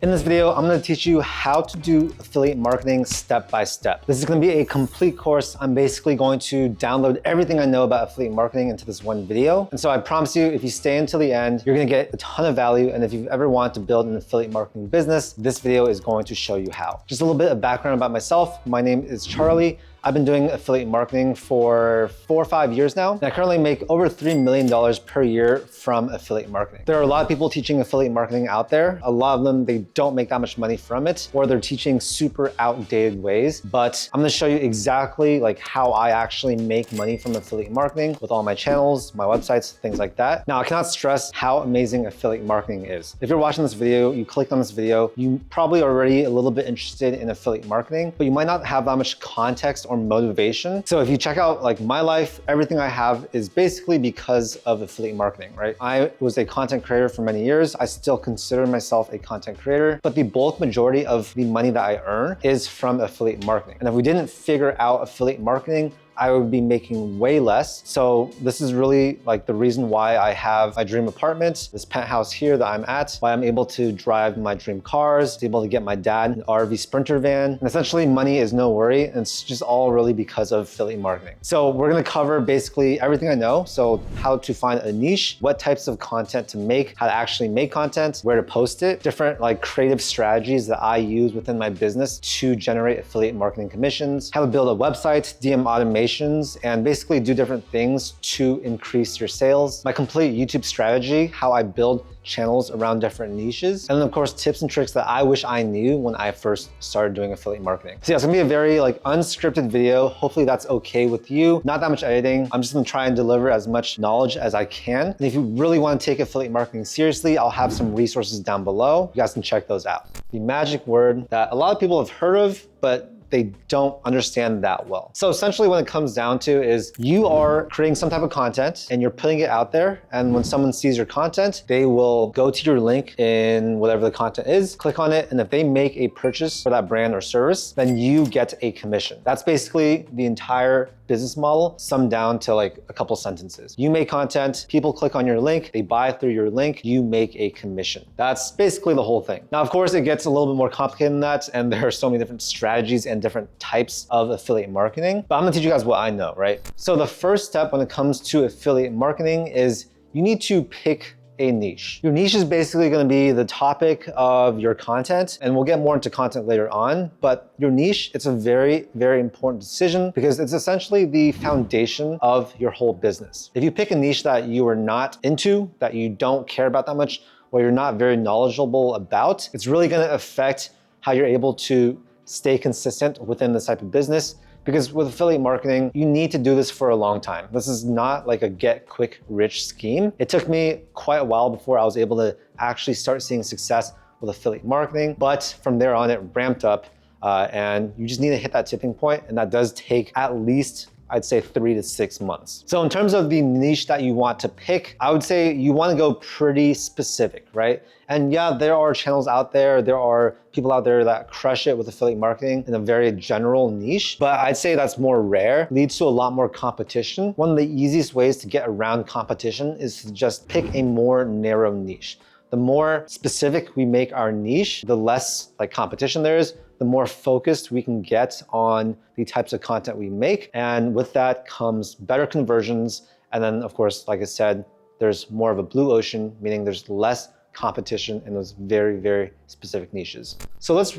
In this video, I'm gonna teach you how to do affiliate marketing step by step. This is gonna be a complete course. I'm basically going to download everything I know about affiliate marketing into this one video. And so I promise you, if you stay until the end, you're gonna get a ton of value. And if you've ever wanted to build an affiliate marketing business, this video is going to show you how. Just a little bit of background about myself. My name is Charlie. I've been doing affiliate marketing for 4 or 5 years now, and I currently make over $3 million per year from affiliate marketing. There are a lot of people teaching affiliate marketing out there. A lot of them, they don't make that much money from it, or they're teaching super outdated ways. But I'm gonna show you exactly how I actually make money from affiliate marketing with all my channels, my websites, things like that. Now, I cannot stress how amazing affiliate marketing is. If you're watching this video, you clicked on this video, you probably already a little bit interested in affiliate marketing, but you might not have that much context or motivation. So if you check out my life, everything I have is basically because of affiliate marketing, right? I was a content creator for many years. I still consider myself a content creator, but the bulk majority of the money that I earn is from affiliate marketing. And if we didn't figure out affiliate marketing, I would be making way less. So this is really the reason why I have my dream apartment, this penthouse here that I'm at, why I'm able to drive my dream cars, able to get my dad an RV Sprinter van. And essentially money is no worry. And it's just all really because of affiliate marketing. So we're gonna cover basically everything I know. So how to find a niche, what types of content to make, how to actually make content, where to post it, different creative strategies that I use within my business to generate affiliate marketing commissions, how to build a website, DM automation, and basically do different things to increase your sales. My complete YouTube strategy, how I build channels around different niches. And then of course, tips and tricks that I wish I knew when I first started doing affiliate marketing. So yeah, it's gonna be a very unscripted video. Hopefully that's okay with you. Not that much editing. I'm just gonna try and deliver as much knowledge as I can. And if you really wanna take affiliate marketing seriously, I'll have some resources down below. You guys can check those out. The magic word that a lot of people have heard of, but they don't understand that well. So essentially what it comes down to is you are creating some type of content and you're putting it out there. And when someone sees your content, they will go to your link in whatever the content is, click on it. And if they make a purchase for that brand or service, then you get a commission. That's basically the entire business model summed down to a couple sentences. You make content, people click on your link, they buy through your link, you make a commission. That's basically the whole thing. Now, of course, it gets a little bit more complicated than that, and there are so many different strategies and different types of affiliate marketing, but I'm gonna teach you guys what I know, right? So the first step when it comes to affiliate marketing is you need to pick a niche. Your niche is basically gonna be the topic of your content, and we'll get more into content later on, but your niche, it's a very, very important decision because it's essentially the foundation of your whole business. If you pick a niche that you are not into, that you don't care about that much, or you're not very knowledgeable about, it's really gonna affect how you're able to stay consistent within this type of business. Because with affiliate marketing, you need to do this for a long time. This is not a get quick rich scheme. It took me quite a while before I was able to actually start seeing success with affiliate marketing. But from there on, it ramped up and you just need to hit that tipping point. And that does take at least, I'd say 3 to 6 months. So in terms of the niche that you want to pick, I would say you want to go pretty specific, right? And yeah, there are channels out there, there are people out there that crush it with affiliate marketing in a very general niche, but I'd say that's more rare, leads to a lot more competition. One of the easiest ways to get around competition is to just pick a more narrow niche. The more specific we make our niche, the less competition there is, the more focused we can get on the types of content we make. And with that comes better conversions. And then of course, like I said, there's more of a blue ocean, meaning there's less competition in those very, very specific niches. So let's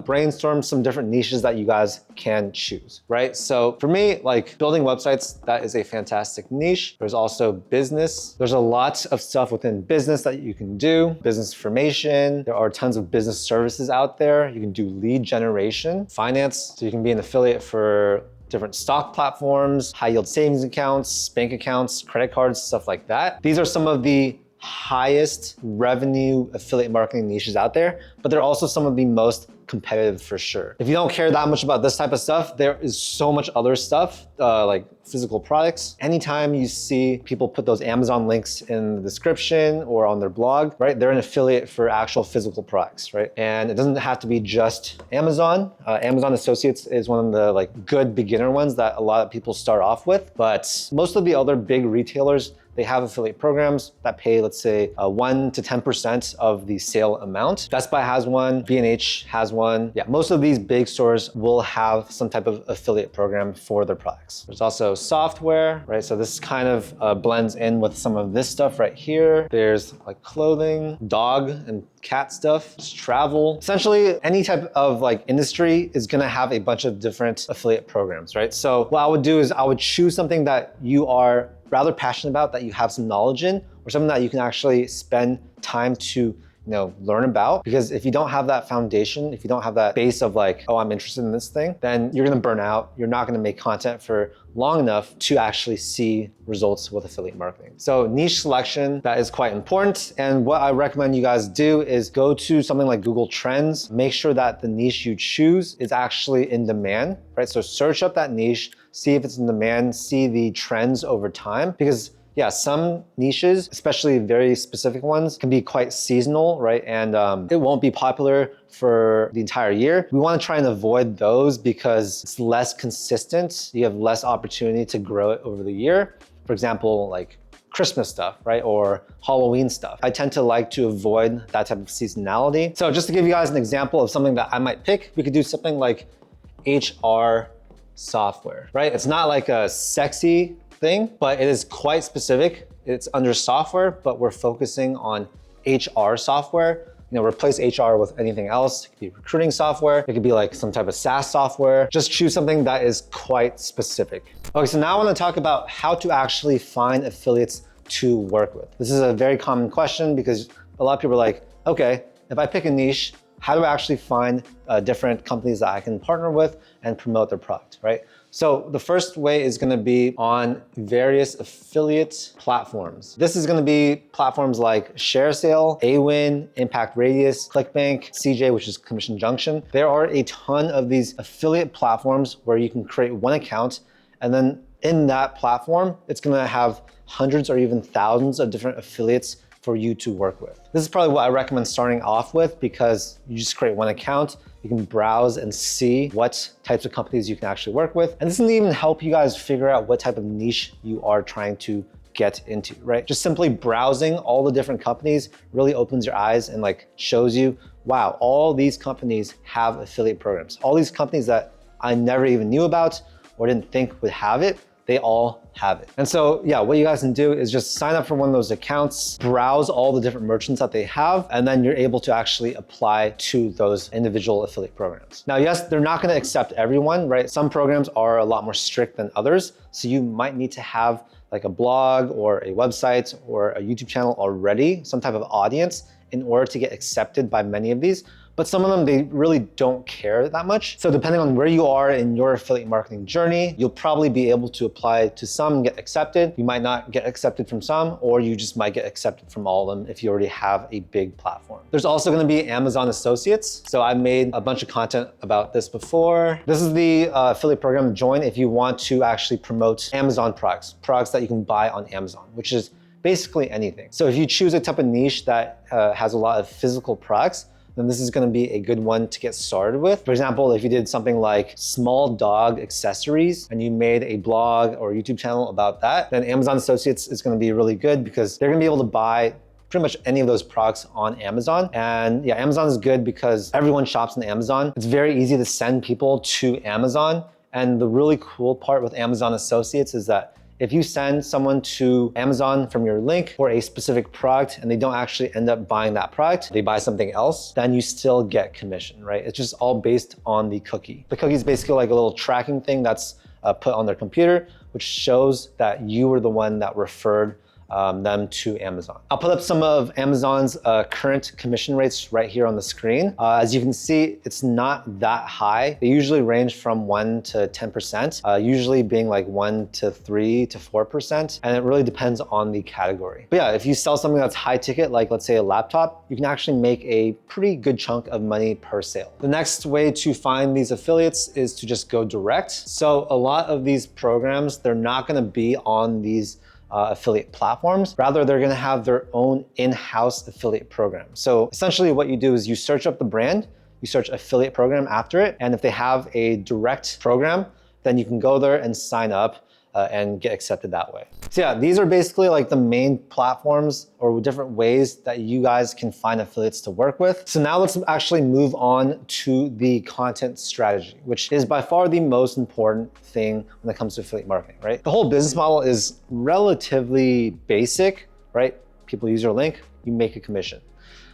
brainstorm some different niches that you guys can choose, right? So for me, building websites, that is a fantastic niche. There's also business. There's a lot of stuff within business that you can do. Business information. There are tons of business services out there. You can do lead generation, finance. So you can be an affiliate for different stock platforms, high yield savings accounts, bank accounts, credit cards, stuff like that. These are some of the highest revenue affiliate marketing niches out there, but they're also some of the most competitive for sure. If you don't care that much about this type of stuff, there is so much other stuff, like physical products. Anytime you see people put those Amazon links in the description or on their blog, right? They're an affiliate for actual physical products, right? And it doesn't have to be just Amazon. Amazon Associates is one of the good beginner ones that a lot of people start off with, but most of the other big retailers, they have affiliate programs that pay, let's say, 1 to 10% of the sale amount. Best Buy has one, B&H has one. Yeah, most of these big stores will have some type of affiliate program for their products. There's also software, right? So this kind of blends in with some of this stuff right here. There's like clothing, dog and cat stuff, just travel. Essentially, any type of like industry is gonna have a bunch of different affiliate programs, right? So what I would do is I would choose something that you are rather passionate about, that you have some knowledge in, or something that you can actually spend time to learn about. Because if you don't have that foundation, if you don't have that base of like, oh, I'm interested in this thing, then you're gonna burn out. You're not gonna make content for long enough to actually see results with affiliate marketing. So niche selection, that is quite important. And what I recommend you guys do is go to something like Google Trends, make sure that the niche you choose is actually in demand, right? So search up that niche, see if it's in demand, see the trends over time, because yeah, some niches, especially very specific ones, can be quite seasonal, right? And it won't be popular for the entire year. We want to try and avoid those because it's less consistent. You have less opportunity to grow it over the year. For example, like Christmas stuff, right? Or Halloween stuff. I tend to like to avoid that type of seasonality. So just to give you guys an example of something that I might pick, we could do something like HR software, right? It's not like a sexy thing, but it is quite specific. It's under software, but we're focusing on HR software. Replace HR with anything else. It could be recruiting software. It could be like some type of SaaS software. Just choose something that is quite specific. Okay, so now I want to talk about how to actually find affiliates to work with. This is a very common question because a lot of people are like, okay, if I pick a niche, how do I actually find different companies that I can partner with and promote their product, right? So the first way is gonna be on various affiliate platforms. This is gonna be platforms like ShareSale, Awin, Impact Radius, ClickBank, CJ, which is Commission Junction. There are a ton of these affiliate platforms where you can create one account, and then in that platform, it's gonna have hundreds or even thousands of different affiliates for you to work with. This is probably what I recommend starting off with because you just create one account, you can browse and see what types of companies you can actually work with. And this can even help you guys figure out what type of niche you are trying to get into, right? Just simply browsing all the different companies really opens your eyes and like shows you, wow, all these companies have affiliate programs. All these companies that I never even knew about or didn't think would have it, they all have it. And so, yeah, what you guys can do is just sign up for one of those accounts, browse all the different merchants that they have, and then you're able to actually apply to those individual affiliate programs. Now, yes, they're not gonna accept everyone, right? Some programs are a lot more strict than others. So you might need to have like a blog or a website or a YouTube channel already, some type of audience in order to get accepted by many of these. But some of them, they really don't care that much. So depending on where you are in your affiliate marketing journey, you'll probably be able to apply to some and get accepted. You might not get accepted from some, or you just might get accepted from all of them if you already have a big platform. There's also gonna be Amazon Associates. So I made a bunch of content about this before. This is the affiliate program to join if you want to actually promote Amazon products that you can buy on Amazon, which is basically anything. So if you choose a type of niche that has a lot of physical products, then this is gonna be a good one to get started with. For example, if you did something like small dog accessories and you made a blog or YouTube channel about that, then Amazon Associates is gonna be really good because they're gonna be able to buy pretty much any of those products on Amazon. And yeah, Amazon is good because everyone shops on Amazon. It's very easy to send people to Amazon. And the really cool part with Amazon Associates is that if you send someone to Amazon from your link for a specific product and they don't actually end up buying that product, they buy something else, then you still get commission, right? It's just all based on the cookie. The cookie is basically like a little tracking thing that's put on their computer, which shows that you were the one that referred them to Amazon. I'll put up some of Amazon's current commission rates right here on the screen. As you can see, it's not that high. They usually range from 1 to 10%, usually being like 1 to 3 to 4%. And it really depends on the category. But yeah, if you sell something that's high ticket, like let's say a laptop, you can actually make a pretty good chunk of money per sale. The next way to find these affiliates is to just go direct. So a lot of these programs, they're not gonna be on these affiliate platforms. Rather, they're gonna have their own in-house affiliate program. So essentially what you do is you search up the brand, you search affiliate program after it, and if they have a direct program, then you can go there and sign up. and get accepted that way. So yeah, these are basically like the main platforms or different ways that you guys can find affiliates to work with. So now let's actually move on to the content strategy, which is by far the most important thing when it comes to affiliate marketing, right? The whole business model is relatively basic, right? People use your link, you make a commission.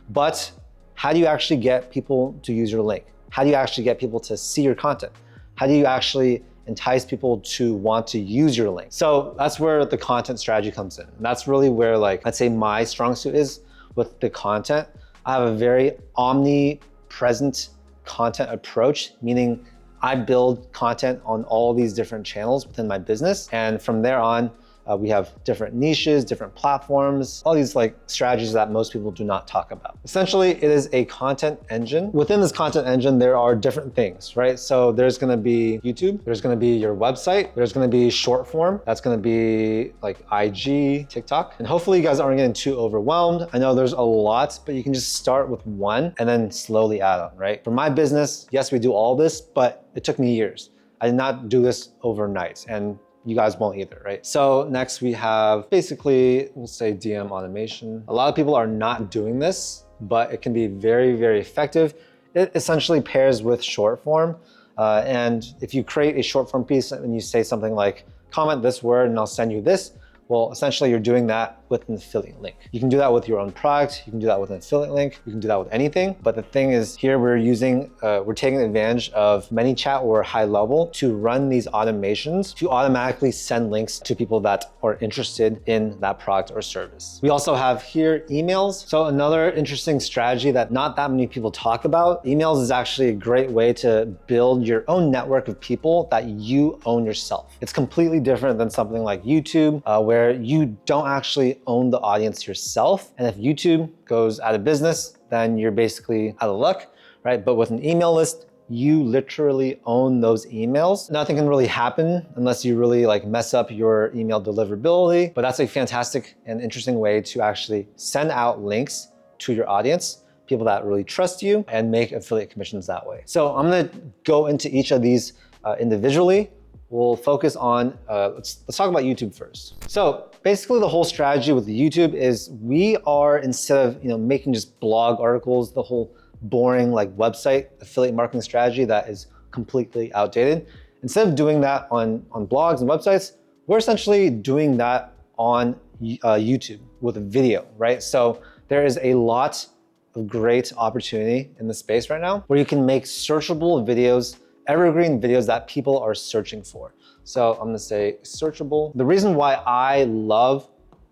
But how do you actually get people to use your link? How do you actually get people to see your content? How do you actually entice people to want to use your link? So that's where the content strategy comes in. And that's really where, like, I'd say my strong suit is with the content. I have a very omnipresent content approach, meaning I build content on all these different channels within my business. And from there on, we have different niches, different platforms, all these like strategies that most people do not talk about. Essentially, it is a content engine. Within this content engine, there are different things, right? So there's gonna be YouTube, there's gonna be your website, there's gonna be short form, that's gonna be like IG, TikTok. And hopefully you guys aren't getting too overwhelmed. I know there's a lot, but you can just start with one and then slowly add on, right? For my business, yes, we do all this, but it took me years. I did not do this overnight, and you guys won't either, right? So next we have basically, we'll say DM automation. A lot of people are not doing this, but it can be very, very effective. It essentially pairs with short form. And if you create a short form piece and you say something like, comment this word and I'll send you this, well, essentially you're doing that with an affiliate link. You can do that with your own product. You can do that with an affiliate link. You can do that with anything. But the thing is here we're taking advantage of ManyChat or GoHighLevel to run these automations to automatically send links to people that are interested in that product or service. We also have here emails. So another interesting strategy that not that many people talk about, emails is actually a great way to build your own network of people that you own yourself. It's completely different than something like YouTube, where you don't actually own the audience yourself. And if YouTube goes out of business, then you're basically out of luck, right? But with an email list, you literally own those emails. Nothing can really happen unless you really like mess up your email deliverability, but that's a fantastic and interesting way to actually send out links to your audience, people that really trust you, and make affiliate commissions that way. So I'm gonna go into each of these individually. We'll focus on, let's talk about YouTube first. So basically the whole strategy with YouTube is we are, instead of making just blog articles, the whole boring like website affiliate marketing strategy that is completely outdated, instead of doing that on blogs and websites, we're essentially doing that on YouTube with a video, right? So there is a lot of great opportunity in the space right now where you can make searchable videos, evergreen videos that people are searching for. So I'm gonna say searchable. The reason why I love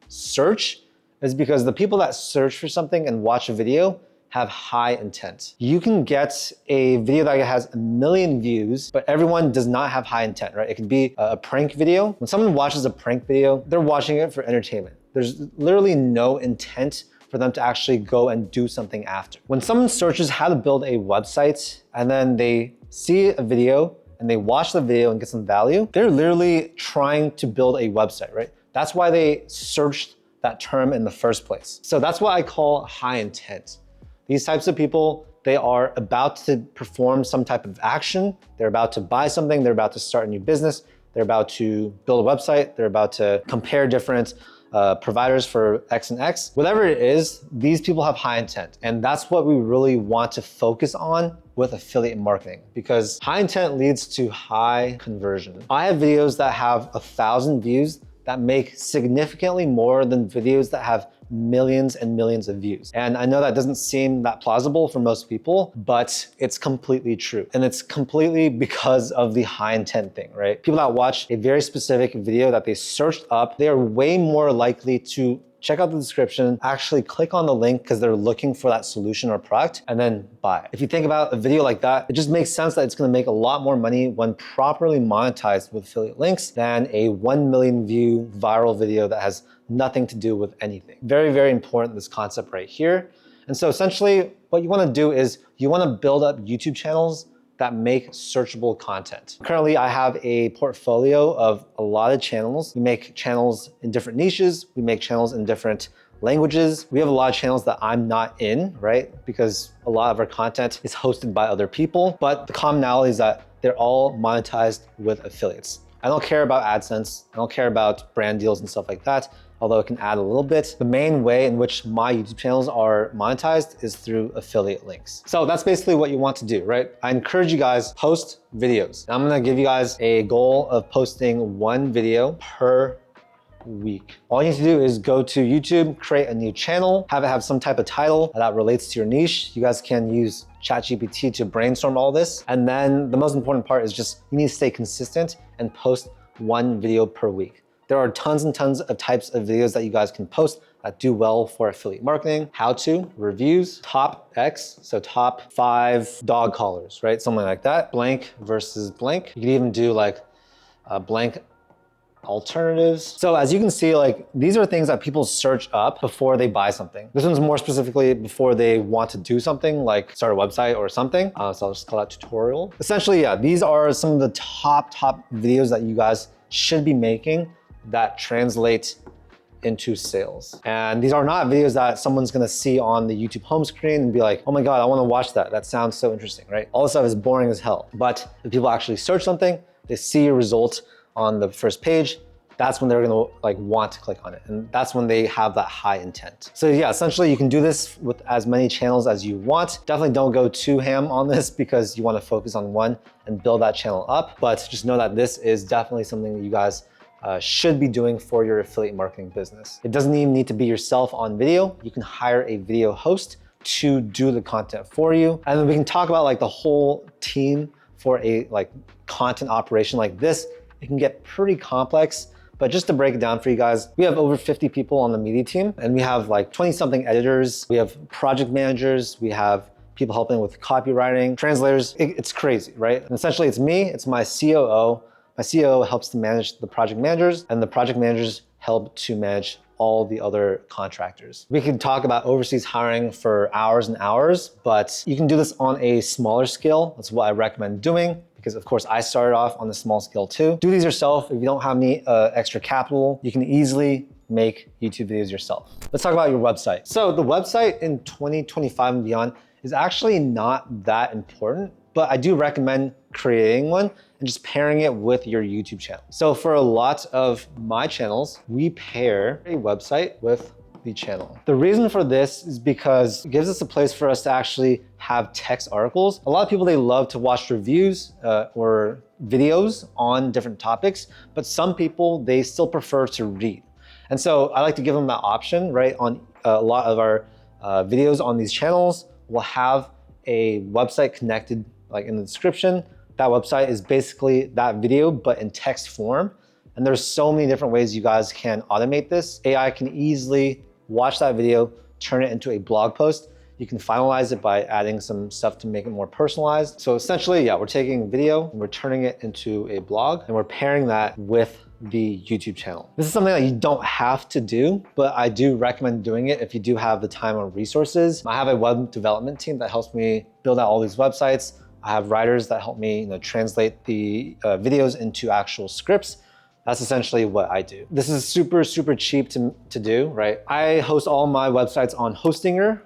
search is because the people that search for something and watch a video have high intent. You can get a video that has 1 million views, but everyone does not have high intent, right? It could be a prank video. When someone watches a prank video, they're watching it for entertainment. There's literally no intent for them to actually go and do something after. When someone searches how to build a website and then they see a video and they watch the video and get some value, they're literally trying to build a website, right? That's why they searched that term in the first place. So that's what I call high intent. These types of people, they are about to perform some type of action. They're about to buy something. They're about to start a new business. They're about to build a website. They're about to compare different providers for X and X. Whatever it is, these people have high intent. And that's what we really want to focus on with affiliate marketing, because high intent leads to high conversion. I have videos that have 1,000 views that make significantly more than videos that have millions and millions of views. And I know that doesn't seem that plausible for most people, but it's completely true. And it's completely because of the high intent thing, right? People that watch a very specific video that they searched up, they are way more likely to check out the description, actually click on the link because they're looking for that solution or product, and then buy. If you think about a video like that, it just makes sense that it's gonna make a lot more money when properly monetized with affiliate links than a 1 million view viral video that has nothing to do with anything. Very, very important, this concept right here. And so essentially what you wanna do is you wanna build up YouTube channels that make searchable content. Currently, I have a portfolio of a lot of channels. We make channels in different niches. We make channels in different languages. We have a lot of channels that I'm not in, right? Because a lot of our content is hosted by other people, but the commonality is that they're all monetized with affiliates. I don't care about AdSense. I don't care about brand deals and stuff like that, although it can add a little bit. The main way in which my YouTube channels are monetized is through affiliate links. So that's basically what you want to do, right? I encourage you guys, post videos. I'm gonna give you guys a goal of posting 1 video per week. All you need to do is go to YouTube, create a new channel, have it have some type of title that relates to your niche. You guys can use ChatGPT to brainstorm all this. And then the most important part is just you need to stay consistent and post 1 video per week. There are tons and tons of types of videos that you guys can post that do well for affiliate marketing. How to, reviews, top X, so top 5 dog collars, right? Something like that. Blank versus blank. You can even do like blank alternatives. So as you can see, like these are things that people search up before they buy something. This one's more specifically before they want to do something like start a website or something. So I'll just call that tutorial. Essentially, yeah, these are some of the top videos that you guys should be making that translate into sales. And these are not videos that someone's gonna see on the YouTube home screen and be like, oh my God, I wanna watch that. That sounds so interesting, right? All this stuff is boring as hell. But if people actually search something, they see a result on the first page, that's when they're gonna like want to click on it. And that's when they have that high intent. So yeah, essentially you can do this with as many channels as you want. Definitely don't go too ham on this because you wanna focus on one and build that channel up. But just know that this is definitely something that you guys should be doing for your affiliate marketing business. It doesn't even need to be yourself on video. You can hire a video host to do the content for you. And then we can talk about like the whole team for a like content operation like this. It can get pretty complex, but just to break it down for you guys, we have over 50 people on the media team and we have like 20 something editors. We have project managers. We have people helping with copywriting, translators. It's crazy, right? And essentially it's me, it's my COO. My COO helps to manage the project managers and the project managers help to manage all the other contractors. We can talk about overseas hiring for hours and hours, but you can do this on a smaller scale. That's what I recommend doing because of course I started off on the small scale too. Do these yourself. If you don't have any extra capital, you can easily make YouTube videos yourself. Let's talk about your website. So the website in 2025 and beyond is actually not that important, but I do recommend creating one and just pairing it with your YouTube channel. So for a lot of my channels, we pair a website with the channel. The reason for this is because it gives us a place for us to actually have text articles. A lot of people, they love to watch reviews or videos on different topics, but some people, they still prefer to read. And so I like to give them that option, right? On a lot of our videos on these channels, we'll have a website connected like in the description. That website is basically that video, but in text form. And there's so many different ways you guys can automate this. AI can easily watch that video, turn it into a blog post. You can finalize it by adding some stuff to make it more personalized. So essentially, yeah, we're taking video and we're turning it into a blog and we're pairing that with the YouTube channel. This is something that you don't have to do, but I do recommend doing it if you do have the time or resources. I have a web development team that helps me build out all these websites. I have writers that help me translate the videos into actual scripts. That's essentially what I do. This is super, super cheap to do, right? I host all my websites on Hostinger.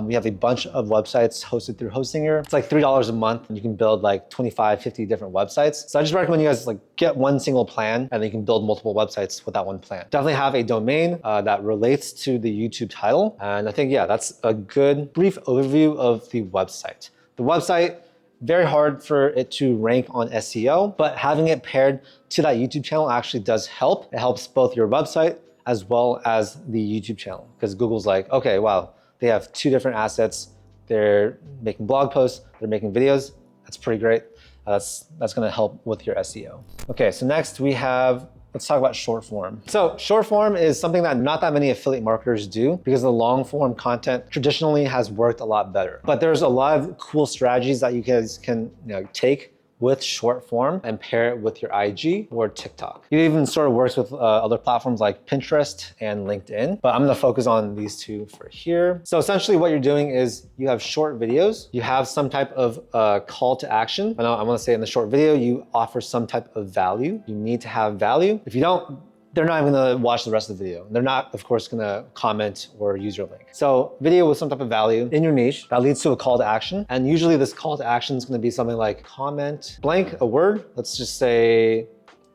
We have a bunch of websites hosted through Hostinger. It's like $3 a month and you can build like 25, 50 different websites. So I just recommend you guys like get one single plan and then you can build multiple websites with that one plan. Definitely have a domain that relates to the YouTube title. And I think, yeah, that's a good brief overview of the website. The website, very hard for it to rank on SEO, but having it paired to that YouTube channel actually does help. It helps both your website as well as the YouTube channel because Google's like, okay, wow, they have 2 different assets. They're making blog posts, they're making videos. That's pretty great. That's gonna help with your SEO. Okay, so next we have, let's talk about short form. So short form is something that not that many affiliate marketers do because the long form content traditionally has worked a lot better. But there's a lot of cool strategies that you guys can take with short form and pair it with your IG or TikTok. It even sort of works with other platforms like Pinterest and LinkedIn, but I'm gonna focus on these 2 for here. So essentially what you're doing is you have short videos, you have some type of call to action. I wanna say in the short video, you offer some type of value. You need to have value. If you don't, they're not even gonna watch the rest of the video. They're not, of course, gonna comment or use your link. So video with some type of value in your niche, that leads to a call to action. And usually this call to action is gonna be something like comment blank, a word. Let's just say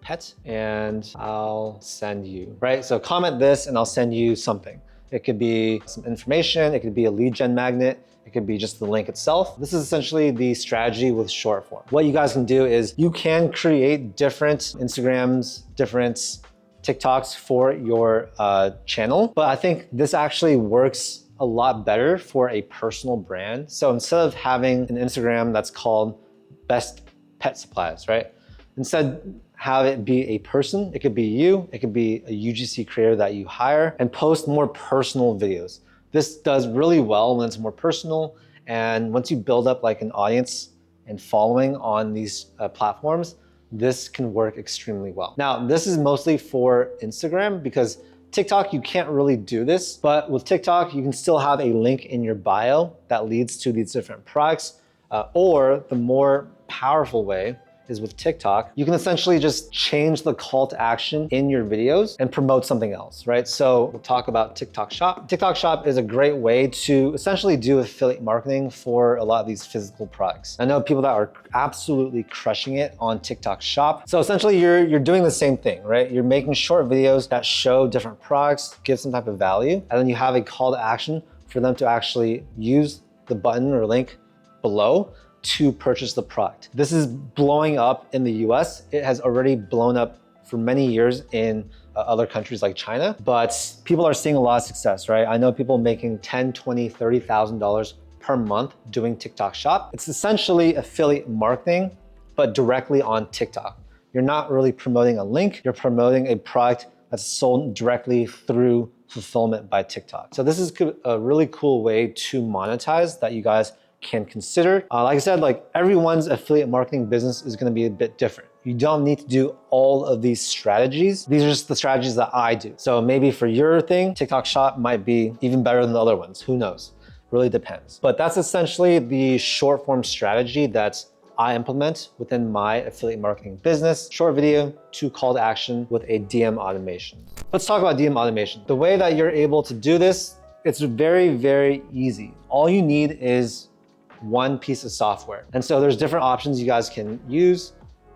pet and I'll send you, right? So comment this and I'll send you something. It could be some information, it could be a lead gen magnet, it could be just the link itself. This is essentially the strategy with short form. What you guys can do is you can create different Instagrams, different TikToks for your channel, but I think this actually works a lot better for a personal brand. So instead of having an Instagram that's called Best Pet Supplies, right? Instead, have it be a person. It could be you, it could be a UGC creator that you hire, and post more personal videos. This does really well when it's more personal, and once you build up like an audience and following on these platforms, this can work extremely well. Now, this is mostly for Instagram because TikTok, you can't really do this, but with TikTok, you can still have a link in your bio that leads to these different products, or the more powerful way is with TikTok, you can essentially just change the call to action in your videos and promote something else, right? So we'll talk about TikTok Shop. TikTok Shop is a great way to essentially do affiliate marketing for a lot of these physical products. I know people that are absolutely crushing it on TikTok Shop. So essentially you're doing the same thing, right? You're making short videos that show different products, give some type of value, and then you have a call to action for them to actually use the button or link below to purchase the product. This is blowing up in the US. It has already blown up for many years in other countries like China, but people are seeing a lot of success, right? I know people making $10, $20, $30,000 per month doing TikTok Shop. It's essentially affiliate marketing, but directly on TikTok. You're not really promoting a link, you're promoting a product that's sold directly through fulfillment by TikTok. So this is a really cool way to monetize that you guys can consider. Like I said, like everyone's affiliate marketing business is gonna be a bit different. You don't need to do all of these strategies. These are just the strategies that I do. So maybe for your thing, TikTok Shop might be even better than the other ones. Who knows? Really depends. But that's essentially the short form strategy that I implement within my affiliate marketing business. Short video to call to action with a DM automation. Let's talk about DM automation. The way that you're able to do this, it's very, very easy. All you need is one piece of software. And so there's different options you guys can use.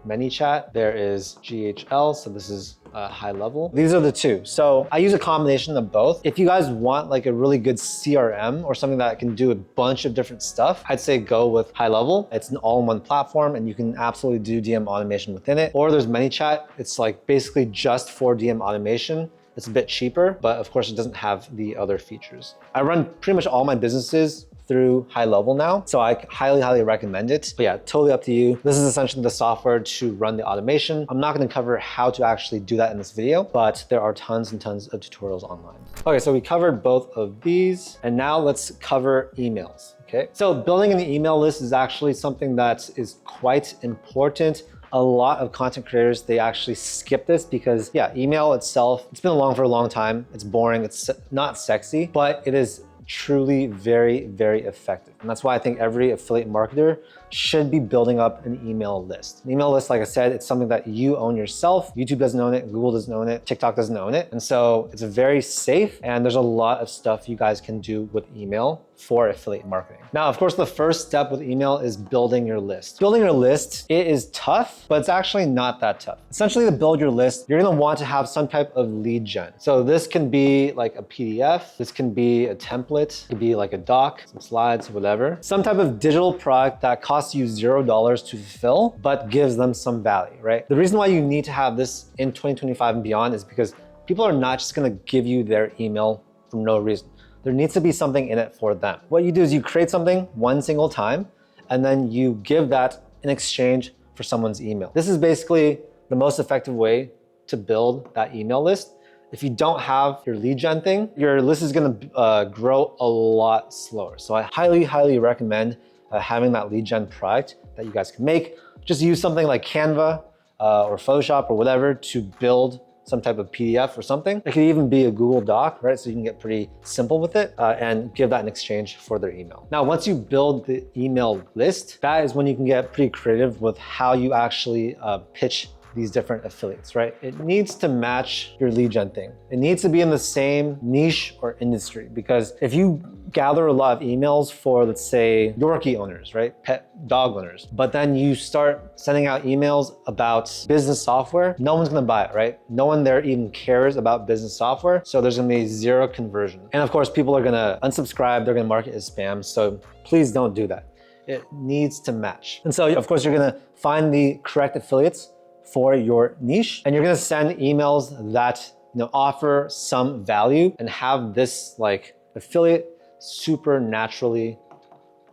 ManyChat, there is GHL, so this is GoHighLevel. These are the two. So I use a combination of both. If you guys want like a really good CRM or something that can do a bunch of different stuff, I'd say go with GoHighLevel. It's an all-in-one platform and you can absolutely do DM automation within it. Or there's ManyChat. It's like basically just for DM automation. It's a bit cheaper, but of course it doesn't have the other features. I run pretty much all my businesses through GoHighLevel now, so I highly recommend it. But yeah, totally up to you. This is essentially the software to run the automation. I'm not gonna cover how to actually do that in this video, but there are tons and tons of tutorials online. Okay, so we covered both of these, and now let's cover emails, okay? So building an email list is actually something that is quite important. A lot of content creators, they actually skip this because yeah, email itself, it's been along for a long time. It's boring, it's not sexy, but it is truly very, very effective. And that's why I think every affiliate marketer should be building up an email list. An email list, like I said, it's something that you own yourself. YouTube doesn't own it, Google doesn't own it, TikTok doesn't own it. And so it's very safe and there's a lot of stuff you guys can do with email for affiliate marketing. Now, of course, the first step with email is building your list. Building your list, it is tough, but it's actually not that tough. Essentially, to build your list, you're gonna want to have some type of lead gen. So this can be like a PDF, this can be a template, it could be like a doc, some slides, whatever. Some type of digital product that costs you $0 to fulfill, but gives them some value, right? The reason why you need to have this in 2025 and beyond is because people are not just gonna give you their email for no reason. There needs to be something in it for them. What you do is you create something one single time, and then you give that in exchange for someone's email. This is basically the most effective way to build that email list. If you don't have your lead gen thing, your list is gonna grow a lot slower. So I highly recommend having that lead gen product that you guys can make. Just use something like Canva or Photoshop or whatever to build some type of PDF or something. It could even be a Google Doc, right? So you can get pretty simple with it and give that in exchange for their email. Now, once you build the email list, that is when you can get pretty creative with how you actually pitch these different affiliates, right? It needs to match your lead gen thing. It needs to be in the same niche or industry, because if you gather a lot of emails for, let's say, Yorkie owners, right? Pet dog owners, but then you start sending out emails about business software, no one's gonna buy it, right? No one there even cares about business software. So there's gonna be zero conversion. And of course, people are gonna unsubscribe, they're gonna mark it as spam. So please don't do that. It needs to match. And so of course, you're gonna find the correct affiliates for your niche, and you're gonna send emails that offer some value and have this like affiliate super naturally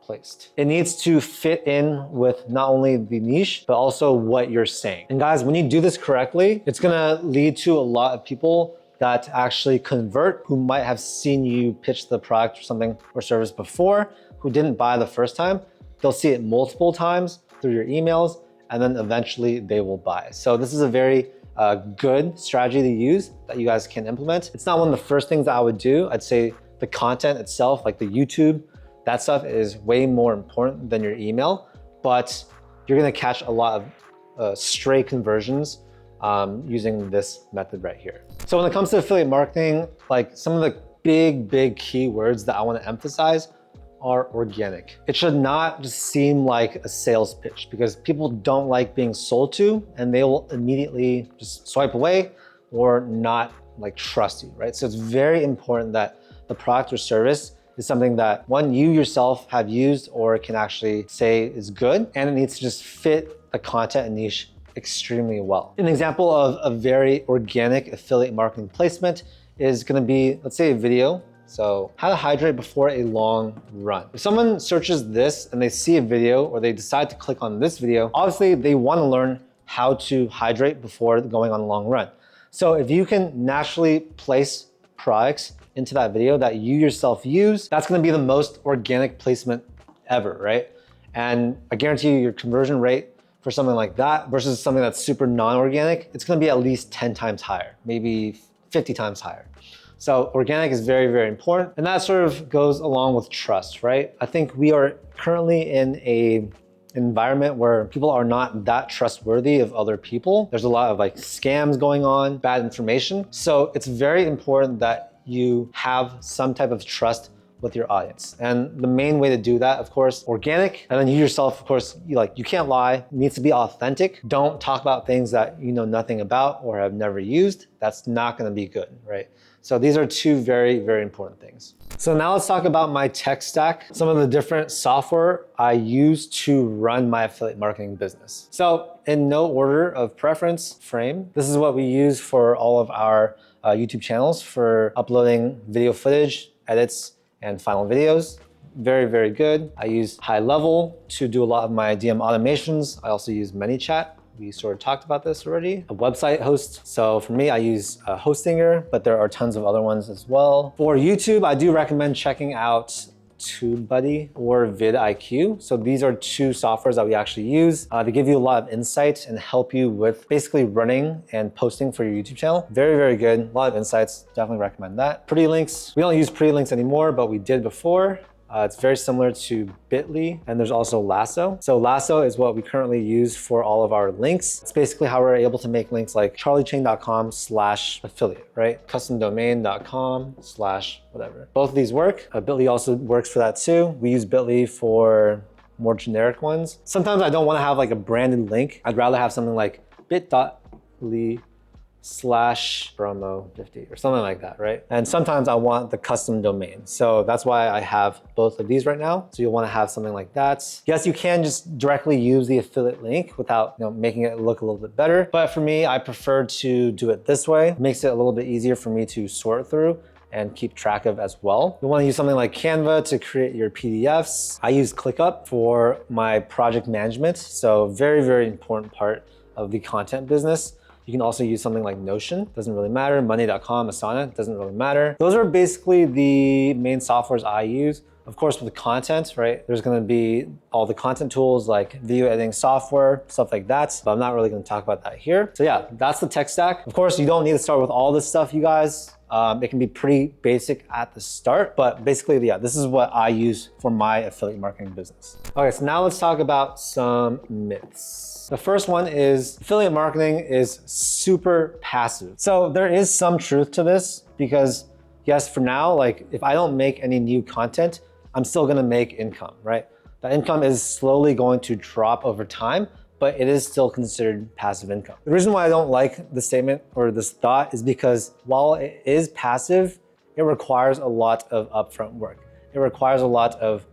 placed. It needs to fit in with not only the niche, but also what you're saying. And guys, when you do this correctly, it's gonna lead to a lot of people that actually convert, who might have seen you pitch the product or something or service before, who didn't buy the first time. They'll see it multiple times through your emails, and then eventually they will buy. So this is a very good strategy to use that you guys can implement. It's not one of the first things that I would do. I'd say the content itself, like the YouTube, that stuff is way more important than your email, but you're gonna catch a lot of stray conversions using this method right here. So when it comes to affiliate marketing, like some of the big keywords that I wanna emphasize are organic. It should not just seem like a sales pitch, because people don't like being sold to, and they will immediately just swipe away or not like trust you, right? So it's very important that the product or service is something that, one, you yourself have used or can actually say is good, and it needs to just fit the content and niche extremely well. An example of a very organic affiliate marketing placement is gonna be, let's say, a video. So how to hydrate before a long run. If someone searches this and they see a video, or they decide to click on this video, obviously they wanna learn how to hydrate before going on a long run. So if you can naturally place products into that video that you yourself use, that's gonna be the most organic placement ever, right? And I guarantee you your conversion rate for something like that versus something that's super non-organic, it's gonna be at least 10 times higher, maybe 50 times higher. So organic is very important. And that sort of goes along with trust, right? I think we are currently in an environment where people are not that trustworthy of other people. There's a lot of like scams going on, bad information. So it's very important that you have some type of trust with your audience. And the main way to do that, of course, organic. And then you yourself, of course, you can't lie. It needs to be authentic. Don't talk about things that you know nothing about or have never used. That's not gonna be good, right? So these are two very important things. So now let's talk about my tech stack, some of the different software I use to run my affiliate marketing business. So in no order of preference, Frame. This is what we use for all of our YouTube channels for uploading video footage, edits, and final videos. Very good. I use GoHighLevel to do a lot of my DM automations. I also use ManyChat. We sort of talked about this already. A website host. So for me, I use Hostinger, but there are tons of other ones as well. For YouTube, I do recommend checking out TubeBuddy or vidIQ. So these are two softwares that we actually use. They give you a lot of insight and help you with basically running and posting for your YouTube channel. Very good, a lot of insights, definitely recommend that. Pretty Links, we don't use Pretty Links anymore, but we did before. It's very similar to Bitly, and there's also Lasso. So Lasso is what we currently use for all of our links. It's basically how we're able to make links like charliechang.com/affiliate, right? customdomain.com/whatever. Both of these work. Bitly also works for that too. We use Bitly for more generic ones. Sometimes I don't want to have like a branded link. I'd rather have something like bit.ly/promo50 or something like that, right? And sometimes I want the custom domain. So that's why I have both of these right now. So you'll want to have something like that. Yes, you can just directly use the affiliate link without making it look a little bit better. But for me, I prefer to do it this way. It makes it a little bit easier for me to sort through and keep track of as well. You want to use something like Canva to create your PDFs. I use ClickUp for my project management. So very important part of the content business. You can also use something like Notion, doesn't really matter. Monday.com, Asana, doesn't really matter. Those are basically the main softwares I use. Of course, with the content, right? There's gonna be all the content tools like video editing software, stuff like that, but I'm not really gonna talk about that here. So yeah, that's the tech stack. Of course, you don't need to start with all this stuff, you guys. It can be pretty basic at the start, but basically, yeah, this is what I use for my affiliate marketing business. Okay, so now let's talk about some myths. The first one is affiliate marketing is super passive. So there is some truth to this because yes, for now, like if I don't make any new content, I'm still gonna make income, right? The income is slowly going to drop over time, but it is still considered passive income. The reason why I don't like the statement or this thought is because while it is passive, it requires a lot of upfront work. It requires a lot of,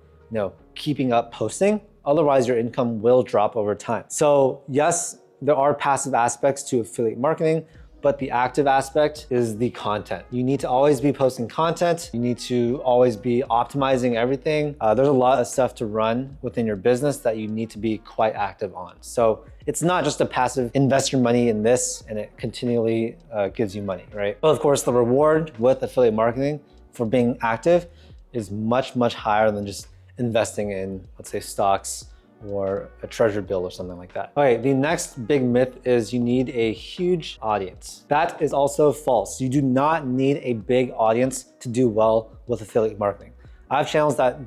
keeping up posting. Otherwise, your income will drop over time. So yes, there are passive aspects to affiliate marketing, but the active aspect is the content. You need to always be posting content. You need to always be optimizing everything. There's a lot of stuff to run within your business that you need to be quite active on. So it's not just a passive invest your money in this and it continually gives you money, right? But of course, the reward with affiliate marketing for being active is much, much higher than just investing in, let's say, stocks or a treasure bill or something like that. Okay, the next big myth is you need a huge audience. That is also false. You do not need a big audience to do well with affiliate marketing. I have channels that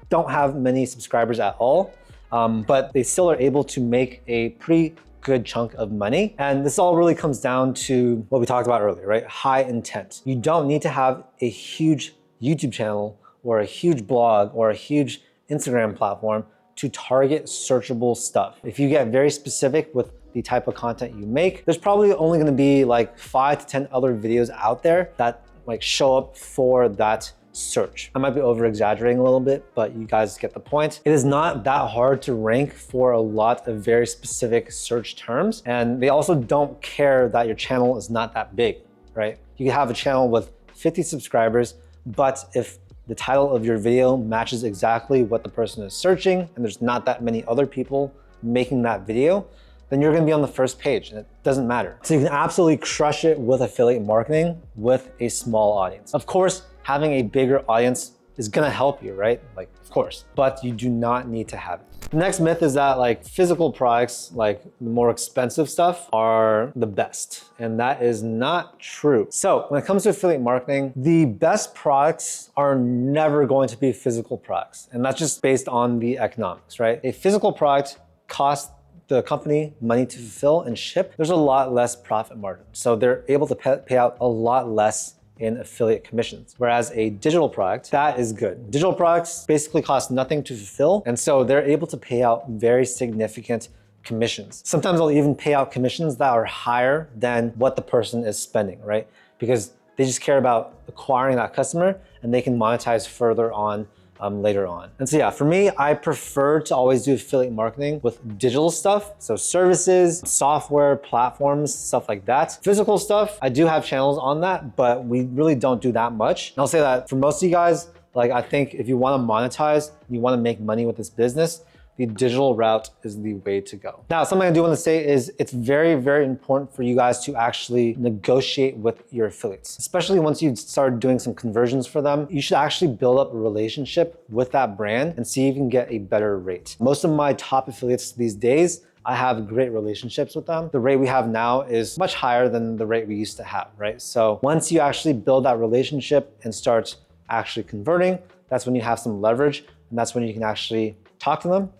don't have many subscribers at all, but they still are able to make a pretty good chunk of money. And this all really comes down to what we talked about earlier, right? High intent. You don't need to have a huge YouTube channel or a huge blog or a huge Instagram platform to target searchable stuff. If you get very specific with the type of content you make, there's probably only gonna be like 5 to 10 other videos out there that like show up for that search. I might be over exaggerating a little bit, but you guys get the point. It is not that hard to rank for a lot of very specific search terms. And they also don't care that your channel is not that big, right? You can have a channel with 50 subscribers, but if the title of your video matches exactly what the person is searching and there's not that many other people making that video, then you're gonna be on the first page and it doesn't matter. So you can absolutely crush it with affiliate marketing with a small audience. Of course, having a bigger audience is gonna help you, right? Like, of course, but you do not need to have it. The next myth is that like physical products, like the more expensive stuff are the best. And that is not true. So when it comes to affiliate marketing, the best products are never going to be physical products. And that's just based on the economics, right? A physical product costs the company money to fulfill and ship. There's a lot less profit margin. So they're able to pay out a lot less in affiliate commissions. Whereas a digital product, that is good. Digital products basically cost nothing to fulfill. And so they're able to pay out very significant commissions. Sometimes they'll even pay out commissions that are higher than what the person is spending, right? Because they just care about acquiring that customer and they can monetize further on later on. And so yeah, for me, I prefer to always do affiliate marketing with digital stuff. So services, software, platforms, stuff like that. Physical stuff, I do have channels on that, but we really don't do that much. And I'll say that for most of you guys, like I think if you want to monetize, you want to make money with this business, the digital route is the way to go. Now, something I do want to say is it's very, very important for you guys to actually negotiate with your affiliates, especially once you start doing some conversions for them. You should actually build up a relationship with that brand and see if you can get a better rate. Most of my top affiliates these days, I have great relationships with them. The rate we have now is much higher than the rate we used to have, right? So once you actually build that relationship and start actually converting, that's when you have some leverage, and that's when you can actually talk to them,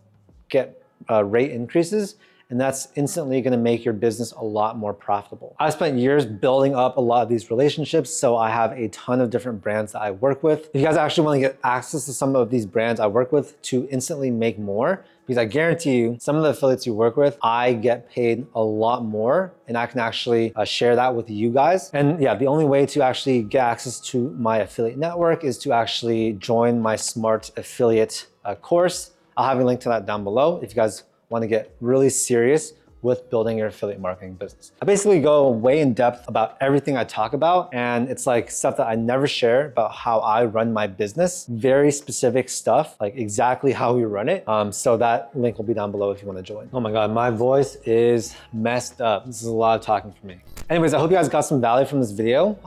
get rate increases, and that's instantly gonna make your business a lot more profitable. I've spent years building up a lot of these relationships, so I have a ton of different brands that I work with. If you guys actually wanna get access to some of these brands I work with to instantly make more, because I guarantee you, some of the affiliates you work with, I get paid a lot more, and I can actually share that with you guys. And yeah, the only way to actually get access to my affiliate network is to actually join my Smart Affiliate course. I'll have a link to that down below if you guys want to get really serious with building your affiliate marketing business. I basically go way in depth about everything I talk about, and it's like stuff that I never share about how I run my business, very specific stuff, like exactly how we run it. So that link will be down below if you want to join. Oh my God, my voice is messed up. This is a lot of talking for me. Anyways, I hope you guys got some value from this video.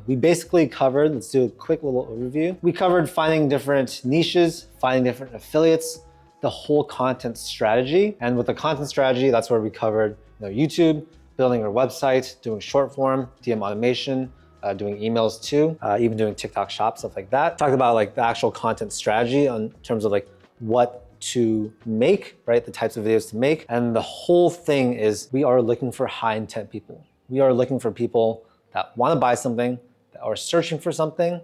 We basically covered, let's do a quick little overview. We covered finding different niches, finding different affiliates, the whole content strategy. And with the content strategy, that's where we covered YouTube, building your website, doing short form, DM automation, doing emails too, even doing TikTok shop, stuff like that. Talked about like the actual content strategy in terms of like what to make, right? The types of videos to make. And the whole thing is we are looking for high intent people. We are looking for people that want to buy something, that are searching for something,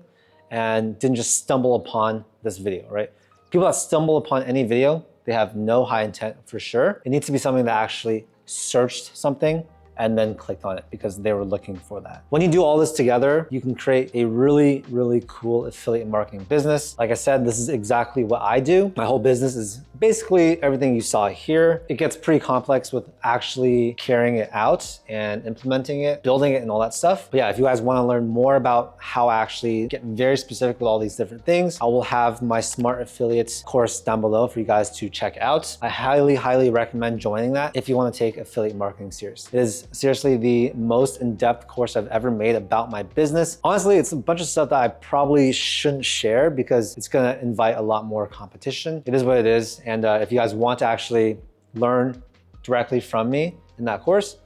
and didn't just stumble upon this video, right? People that stumble upon any video, they have no high intent for sure. It needs to be something that actually searched something and then clicked on it because they were looking for that. When you do all this together, you can create a really, really cool affiliate marketing business. Like I said, this is exactly what I do. My whole business is basically everything you saw here. It gets pretty complex with actually carrying it out and implementing it, building it and all that stuff. But yeah, if you guys wanna learn more about how I actually get very specific with all these different things, I will have my Smart Affiliates course down below for you guys to check out. I highly, highly recommend joining that if you wanna take affiliate marketing serious. It is seriously the most in-depth course I've ever made about my business. Honestly, it's a bunch of stuff that I probably shouldn't share because it's gonna invite a lot more competition. It is what it is. And if you guys want to actually learn directly from me in that course,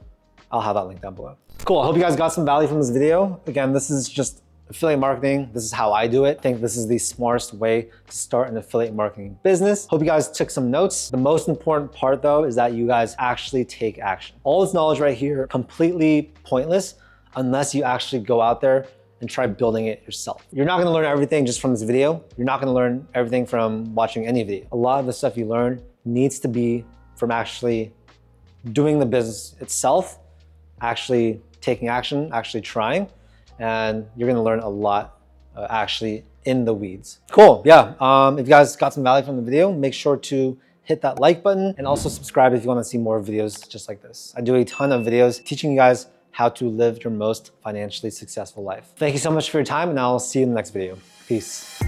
I'll have that link down below. Cool, I hope you guys got some value from this video. Again, this is just affiliate marketing. This is how I do it. I think this is the smartest way to start an affiliate marketing business. Hope you guys took some notes. The most important part though is that you guys actually take action. All this knowledge right here, completely pointless unless you actually go out there and try building it yourself. You're not gonna learn everything just from this video. You're not gonna learn everything from watching any video. A lot of the stuff you learn needs to be from actually doing the business itself, actually taking action, actually trying, and you're gonna learn a lot actually in the weeds. Cool, yeah. If you guys got some value from the video, make sure to hit that like button and also subscribe if you wanna see more videos just like this. I do a ton of videos teaching you guys how to live your most financially successful life. Thank you so much for your time and I'll see you in the next video. Peace.